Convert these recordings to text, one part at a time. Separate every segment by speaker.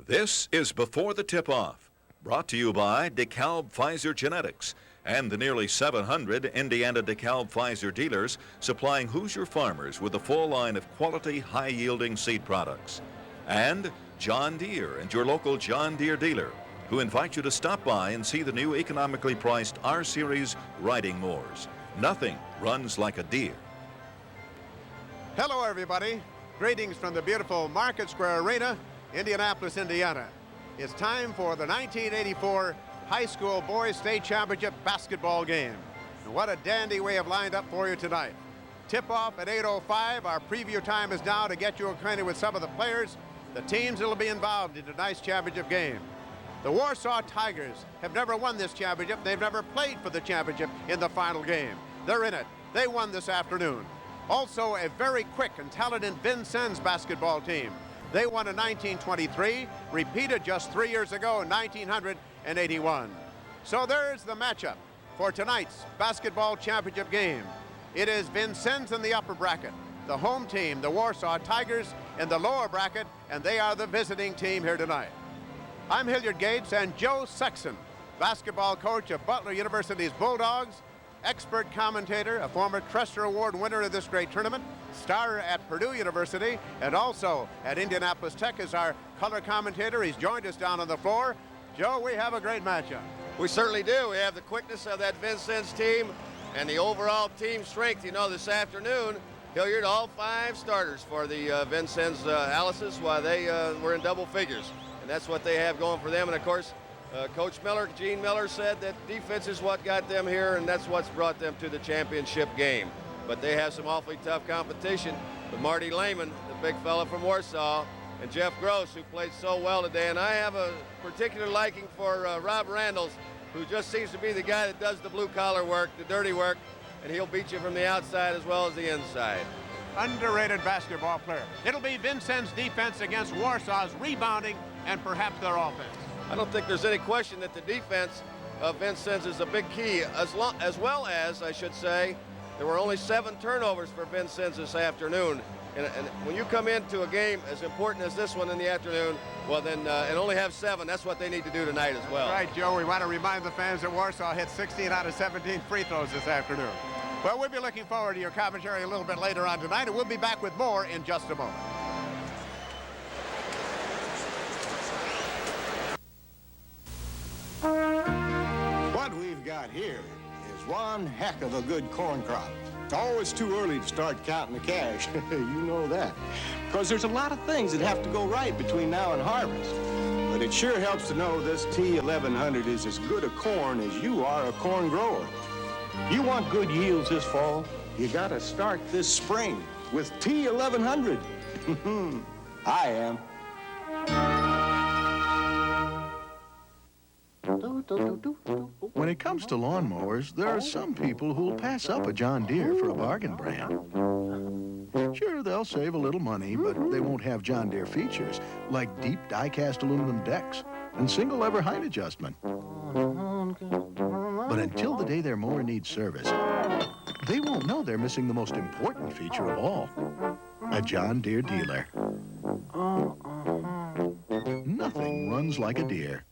Speaker 1: This is Before the Tip-Off, brought to you by DeKalb Pfizer Genetics and the nearly 700 Indiana DeKalb Pfizer dealers supplying Hoosier farmers with a full line of quality, high-yielding seed products. And John Deere and your local John Deere dealer, who invite you to stop by and see the new economically priced R-Series riding mowers. Nothing runs like a Deere.
Speaker 2: Hello, everybody. Greetings from the beautiful Market Square Arena, Indianapolis, Indiana. It's time for the 1984 High School Boys State Championship basketball game. And what a dandy we have lined up for you tonight. Tip-off at 8:05. Our preview time is now to get you acquainted with some of the players, the teams that will be involved in tonight's championship game. The Warsaw Tigers have never won this championship. They've never played for the championship in the final game. They're in it. They won this afternoon. Also, a very quick and talented Vincennes basketball team. They won in 1923, repeated just 3 years ago in 1981. So there's the matchup for tonight's basketball championship game. It is Vincennes in the upper bracket, the home team, the Warsaw Tigers, in the lower bracket, and they are the visiting team here tonight. I'm Hilliard Gates, and Joe Sexton, basketball coach of Butler University's Bulldogs, expert commentator, a former Trester Award winner of this great tournament, star at Purdue University, and also at Indianapolis Tech is our color commentator. He's joined us down on the floor. Joe, we have a great matchup.
Speaker 3: We certainly do. We have the quickness of that Vincennes team and the overall team strength. You know, this afternoon, Hilliard, all 5 starters for the Vincennes Alice's while they were in double figures. And that's what they have going for them. And, of course, Coach Miller, Gene Miller, said that defense is what got them here, and that's what's brought them to the championship game. But they have some awfully tough competition with Marty Lehman, the big fella from Warsaw, and Jeff Gross, who played so well today. And I have a particular liking for Rob Randalls, who just seems to be the guy that does the blue-collar work, the dirty work, and he'll beat you from the outside as well as the inside.
Speaker 2: Underrated basketball player. It'll be Vincennes' defense against Warsaw's rebounding and perhaps their offense.
Speaker 3: I don't think there's any question that the defense of Vincennes is a big key, as well as, I should say, there were only 7 turnovers for Vincennes this afternoon. And when you come into a game as important as this one in the afternoon, well then, and only have 7, that's what they need to do tonight as well.
Speaker 2: That's right, Joe. We want to remind the fans that Warsaw hit 16 out of 17 free throws this afternoon. Well, we'll be looking forward to your commentary a little bit later on tonight, and we'll be back with more in just a moment.
Speaker 4: What we've got here is one heck of a good corn crop. Oh, it's too early to start counting the cash. You know that. Because there's a lot of things that have to go right between now and harvest. But it sure helps to know this T1100 is as good a corn as you are a corn grower. You want good yields this fall, you gotta start this spring with T1100. I am.
Speaker 5: When it comes to lawnmowers, there are some people who'll pass up a John Deere for a bargain brand. Sure, they'll save a little money, but they won't have John Deere features like deep die-cast aluminum decks and single lever height adjustment. But until the day their mower needs service, they won't know they're missing the most important feature of all, a John Deere dealer. Nothing runs like a Deere.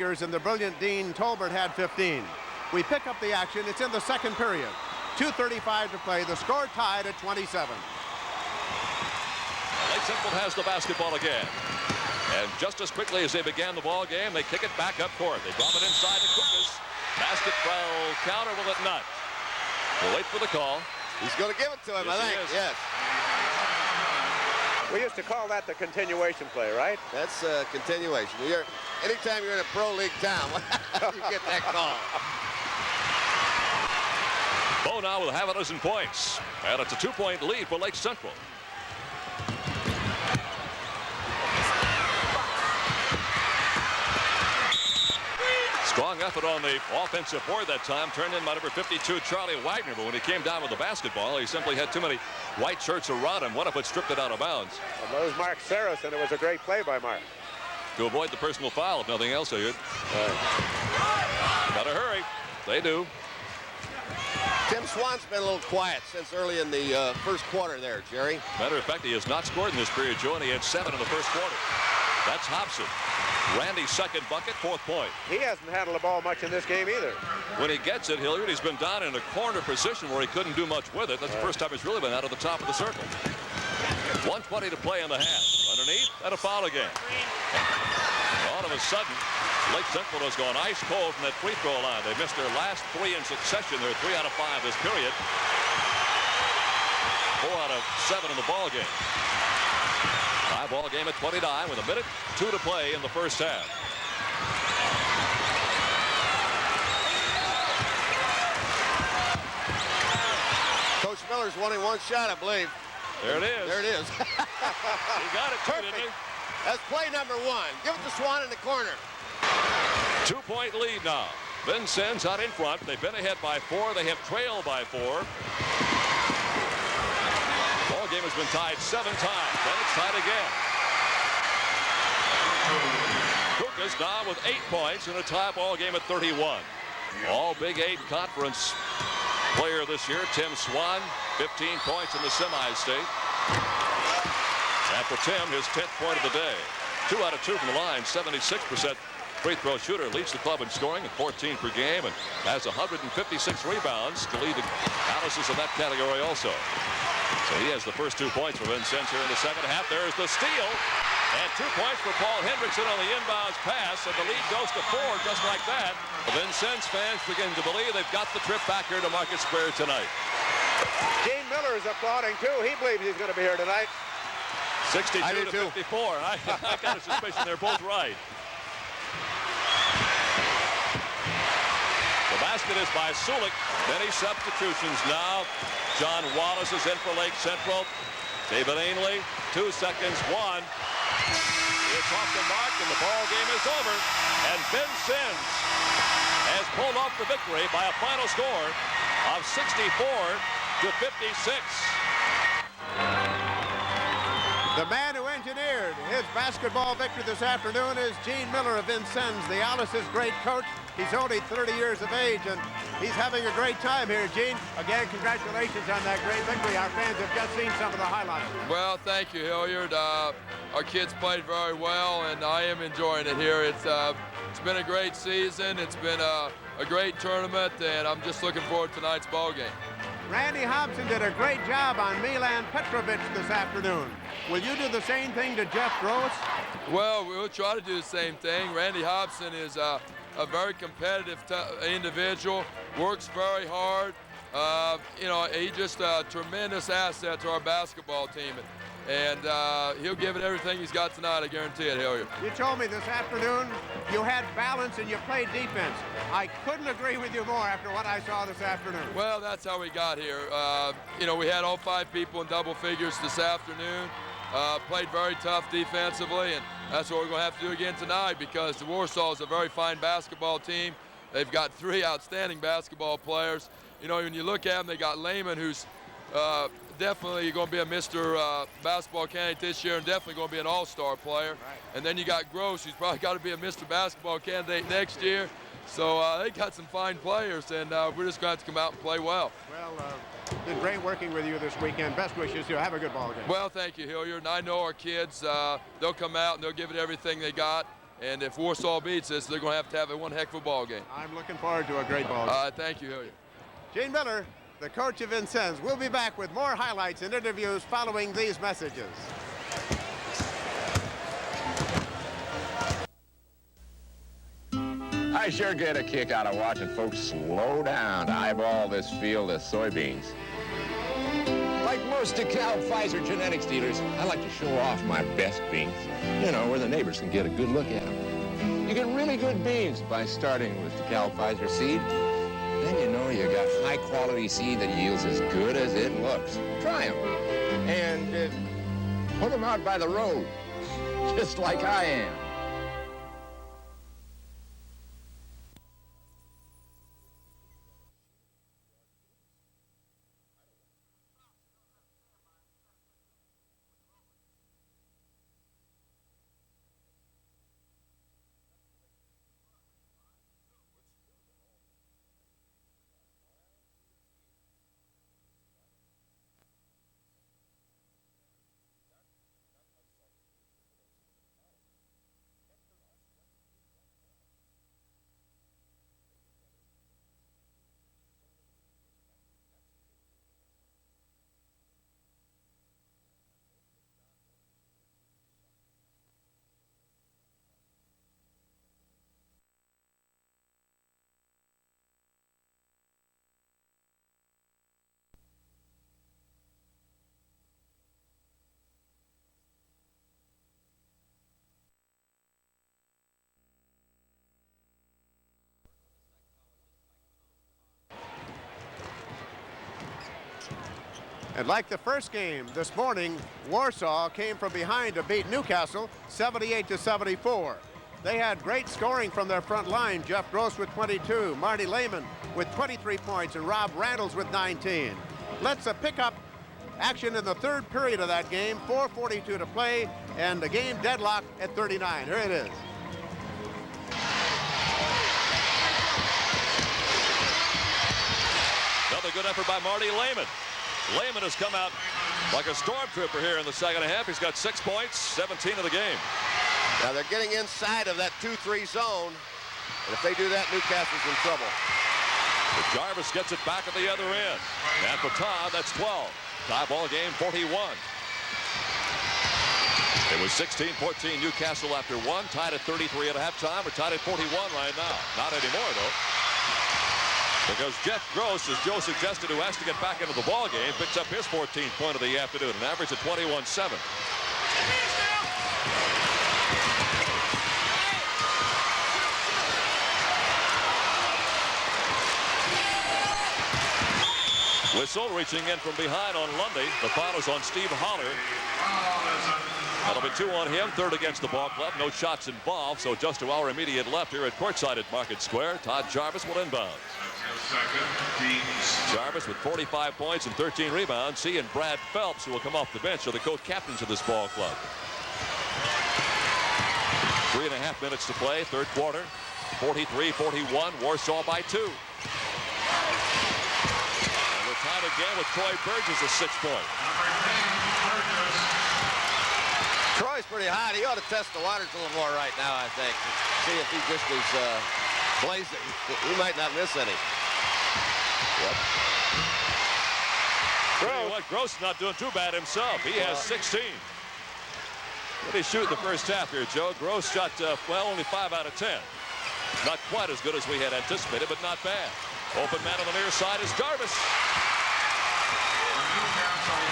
Speaker 2: And the brilliant Dean Tolbert had 15. We pick up the action. It's in the second period. 2:35 to play. The score tied at 27.
Speaker 6: Lake Central has the basketball again. And just as quickly as they began the ball game, they kick it back up court. They drop it inside to Kukas. Basketball counter, will it not? We'll wait for the call.
Speaker 3: He's going to give it to him,
Speaker 6: Yes,
Speaker 3: I think. Yes.
Speaker 2: We used to call that the continuation play, right?
Speaker 3: That's a continuation. Anytime you're in a pro league town, you get that call.
Speaker 6: Bo now will have a dozen points. And it's a 2-point lead for Lake Central. Strong effort on the offensive board that time, turned in by number 52, Charlie Wagner. But when he came down with the basketball, he simply had too many white shirts around him. One of which stripped it out of bounds.
Speaker 2: Well, those Mark Saris, and it was a great play by Mark.
Speaker 6: To avoid the personal foul, if nothing else, Hilliard. Gotta hurry. They do.
Speaker 3: Tim Swan's been a little quiet since early in the first quarter there, Jerry.
Speaker 6: Matter of fact, he has not scored in this period, Joe, and he had 7 in the first quarter. That's Hobson. Randy's second bucket, 4th point.
Speaker 2: He hasn't handled the ball much in this game either.
Speaker 6: When he gets it, Hilliard, he's been down in a corner position where he couldn't do much with it. That's the first time he's really been out of the top of the circle. 1:20 to play in the half. Underneath, and a foul again. All of a sudden, Lake Central has gone ice cold from that free throw line. They missed their last 3 in succession. They're 3 out of 5 this period. 4 out of 7 in the ball game. Tie ball game at 29 with 1:02 to play in the first half.
Speaker 3: Coach Miller's wanting one shot, I believe.
Speaker 6: There it is.
Speaker 3: There it is.
Speaker 6: He got it,
Speaker 3: Perfect.
Speaker 6: didn't he?
Speaker 3: That's play number 1. Give it to Swan in the corner.
Speaker 6: 2-point lead now. Vincennes out in front. They've been ahead by 4. They have trailed by 4. Ball game has been tied 7 times. Then it's tied again. Kukas now with 8 points in a tie ball game at 31. All Big 8 conference player this year, Tim Swan, 15 points in the semi-state. And for Tim, his 10th point of the day. 2 out of 2 from the line, 76% free throw shooter, leads the club in scoring at 14 per game and has 156 rebounds to lead the Alice's in that category also. So he has the first 2 points for Vincennes here in the second half. There's the steal. And 2 points for Paul Hendrickson on the inbounds pass, and the lead goes to 4 just like that. The Vincennes fans begin to believe they've got the trip back here to Market Square tonight.
Speaker 2: Gene Miller is applauding too. He believes he's going to be here tonight.
Speaker 6: 62
Speaker 3: I do
Speaker 6: to
Speaker 3: too.
Speaker 6: 54. I got a suspicion they're both right. The basket is by Sulik. Many substitutions now. John Wallace is in for Lake Central. David Ainley, 2 seconds, 1. It's off the mark, and the ball game is over. And Vincennes has pulled off the victory by a final score of 64 to 56.
Speaker 2: The man who engineered his basketball victory this afternoon is Gene Miller of Vincennes, the Alice's great coach. He's only 30 years of age, and he's having a great time here. Gene, again, congratulations on that great victory. Our fans have just seen some of the highlights.
Speaker 7: Well, thank you, Hilliard. Our kids played very well, and I am enjoying it here. It's been a great season. It's been a great tournament, and I'm just looking forward to tonight's ball game.
Speaker 2: Randy Hobson did a great job on Milan Petrovic this afternoon. Will you do the same thing to Jeff Gross?
Speaker 7: Well, we'll try to do the same thing. Randy Hobson is a very competitive individual, works very hard. You know, he's just a tremendous asset to our basketball team. And he'll give it everything he's got tonight, I guarantee it, Hilliard.
Speaker 2: You told me this afternoon you had balance and you played defense. I couldn't agree with you more after what I saw this afternoon.
Speaker 7: Well, that's how we got here. You know, we had all 5 people in double figures this afternoon. Played very tough defensively, and that's what we're going to have to do again tonight because the Warsaw is a very fine basketball team. They've got 3 outstanding basketball players. You know, when you look at them, they got Lehman, who's definitely going to be a Mr. Basketball candidate this year and definitely going to be an all-star player. Right. And then you got Gross, who's probably got to be a Mr. Basketball candidate next year. So they got some fine players, and we're just going to have to come out and play well.
Speaker 2: Well, been great working with you this weekend. Best wishes. You'll have a good ball game.
Speaker 7: Well, thank you, Hilliard. And I know our kids, they'll come out and they'll give it everything they got. And if Warsaw beats us, they're going to have one heck of a ball game.
Speaker 2: I'm looking forward to a great ball game.
Speaker 7: Thank you, Hilliard.
Speaker 2: Gene Miller, the coach of Vincennes. We'll be back with more highlights and interviews following these messages.
Speaker 8: I sure get a kick out of watching folks slow down to eyeball this field of soybeans. Like most DeKalb Pfizer genetics dealers, I like to show off my best beans, you know, where the neighbors can get a good look at them. You get really good beans by starting with DeKalb Pfizer seed. Then you know you got high-quality seed that yields as good as it looks. Try them. And put them out by the road, just like I am.
Speaker 2: And like the first game this morning, Warsaw came from behind to beat Newcastle 78-74. They had great scoring from their front line. Jeff Gross with 22, Marty Lehman with 23 points, and Rob Randalls with 19. Let's pick up action in the third period of that game. 4:42 to play, and the game deadlock at 39. Here it is.
Speaker 6: Another good effort by Marty Lehman. Lehman has come out like a stormtrooper here in the second half. He's got 6 points, 17 of the game.
Speaker 3: Now they're getting inside of that 2-3 zone, and if they do that, Newcastle's in trouble.
Speaker 6: But Jarvis gets it back at the other end. And for Todd, that's 12. Tie ball game 41. It was 16-14 Newcastle after one, tied at 33 at halftime. We're tied at 41 right now. Not anymore, though. Because Jeff Gross, as Joe suggested, who has to get back into the ball game, picks up his 14th point of the afternoon, an average of 21-7. Whistle reaching in from behind on Lundy. The foul is on Steve Holler. That'll be 2 on him, 3rd against the ball club. No shots involved, so just to our immediate left here at courtside at Market Square, Todd Jarvis will inbound. Jarvis with 45 points and 13 rebounds. He and Brad Phelps, who will come off the bench, are the co-captains of this ball club. 3.5 minutes to play, third quarter. 43-41, Warsaw by 2. And we're tied again with Troy Burgess at 6 points.
Speaker 3: Troy's pretty hot. He ought to test the waters a little more right now, I think. See if he just is blazing. He might not miss any. Yep.
Speaker 6: Gross is not doing too bad himself. He has 16. What did he shoot in the first half here, Joe? Gross shot, well, only 5 out of 10. Not quite as good as we had anticipated, but not bad. Open man on the near side is Jarvis.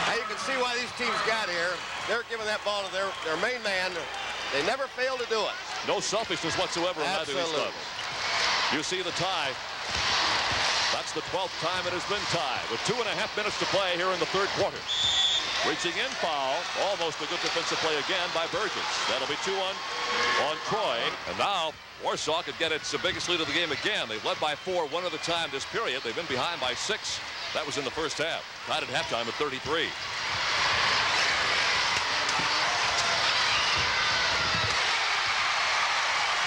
Speaker 3: Now you can see why these teams got here. They're giving that ball to their main man. They never fail to do it.
Speaker 6: No selfishness whatsoever on either of these levels. You see the tie. That's the 12th time it has been tied with 2.5 minutes to play here in the third quarter. Reaching in foul. Almost a good defensive play again by Burgess. That'll be 2 on Troy. And now Warsaw could get its biggest lead of the game again. They've led by 4 one at a time this period. They've been behind by 6. That was in the first half. Tied at halftime at 33.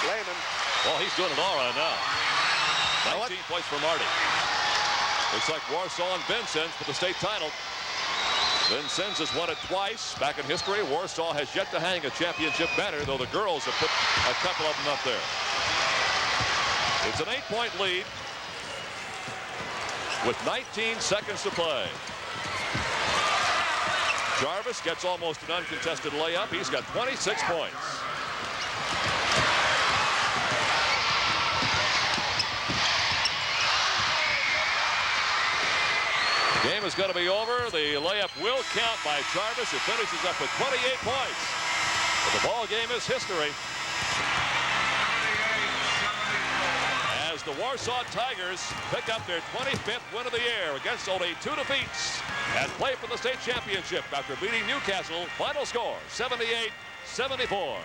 Speaker 2: Lehman.
Speaker 6: Well, he's doing it all right now. 19 points for Marty. Looks like Warsaw and Vincennes for the state title. Vincennes has won it twice. Back in history, Warsaw has yet to hang a championship banner, though the girls have put a couple of them up there. It's an 8-point lead with 19 seconds to play. Jarvis gets almost an uncontested layup. He's got 26 points. Game is going to be over. The layup will count by Jarvis, who finishes up with 28 points. But the ball game is history, as the Warsaw Tigers pick up their 25th win of the year against only 2 defeats and play for the state championship after beating Newcastle. Final score 78-74.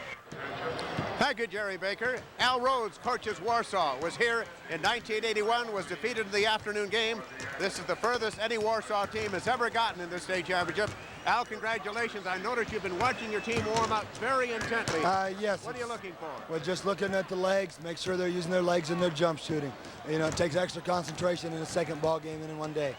Speaker 2: Thank you, Jerry Baker. Al Rhodes coaches Warsaw, was here in 1981, was defeated in the afternoon game. This is the furthest any Warsaw team has ever gotten in this state championship. Al, congratulations. I noticed you've been watching your team warm up very intently.
Speaker 9: Yes.
Speaker 2: What are you looking for?
Speaker 9: Well, just looking at the legs, make sure they're using their legs in their jump shooting. You know, it takes extra concentration in a second ball game and in one day.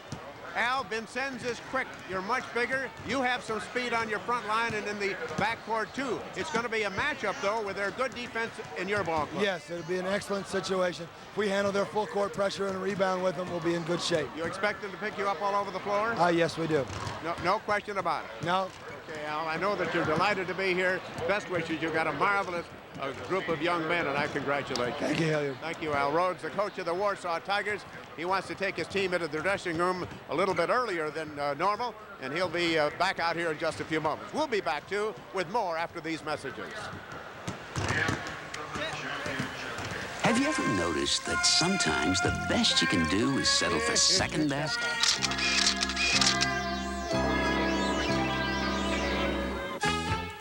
Speaker 2: Al, Vincennes is quick. You're much bigger. You have some speed on your front line and in the backcourt, too. It's going to be a matchup, though, with their good defense in your ball club.
Speaker 9: Yes, it'll be an excellent situation. If we handle their full court pressure and rebound with them, we'll be in good shape.
Speaker 2: You expect them to pick you up all over the floor?
Speaker 9: Yes, we do.
Speaker 2: No question about it.
Speaker 9: No.
Speaker 2: Okay, Al, I know that you're delighted to be here. Best wishes. You've got a marvelous group of young men, and I congratulate you.
Speaker 9: Thank you, Hilliard.
Speaker 2: Thank you, Al Rhodes, the coach of the Warsaw Tigers. He wants to take his team into the dressing room a little bit earlier than normal, and he'll be back out here in just a few moments. We'll be back, too, with more after these messages.
Speaker 10: Have you ever noticed that sometimes the best you can do is settle for second best?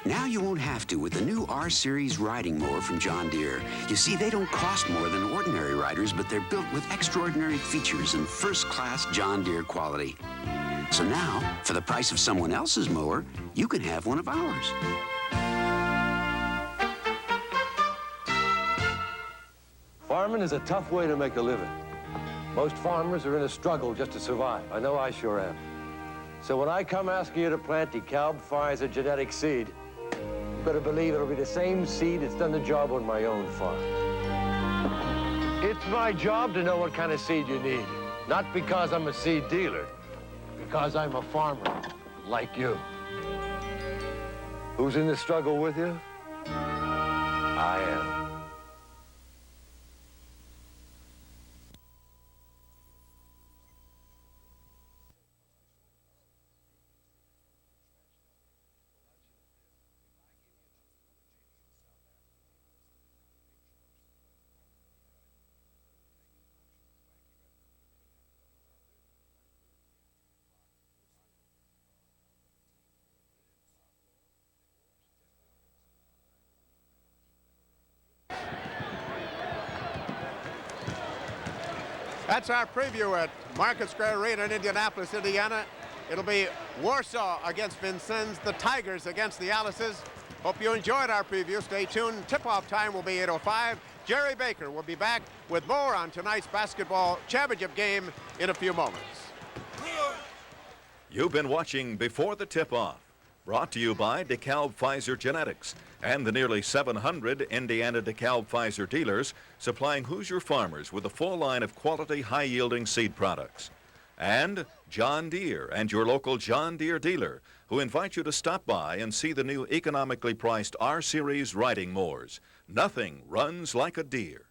Speaker 10: Now you won't have to with the new R-Series riding mower from John Deere. You see, they don't cost more than ordinary riders, but they're built with extraordinary features and first-class John Deere quality. So now, for the price of someone else's mower, you can have one of ours.
Speaker 11: Farming is a tough way to make a living. Most farmers are in a struggle just to survive. I know I sure am. So when I come asking you to plant DeKalb Pfizer genetic seed, you better believe it'll be the same seed that's done the job on my own farm. It's my job to know what kind of seed you need. Not because I'm a seed dealer, because I'm a farmer, like you. Who's in the struggle with you? I am.
Speaker 2: That's our preview at Market Square Arena in Indianapolis, Indiana. It'll be Warsaw against Vincennes, the Tigers against the Alices. Hope you enjoyed our preview. Stay tuned. Tip-off time will be 8:05. Jerry Baker will be back with more on tonight's basketball championship game in a few moments.
Speaker 1: You've been watching Before the Tip-Off, brought to you by DeKalb Pfizer Genetics and the nearly 700 Indiana DeKalb Pfizer dealers supplying Hoosier farmers with a full line of quality, high-yielding seed products. And John Deere and your local John Deere dealer, who invite you to stop by and see the new economically priced R-Series riding mowers. Nothing runs like a Deere.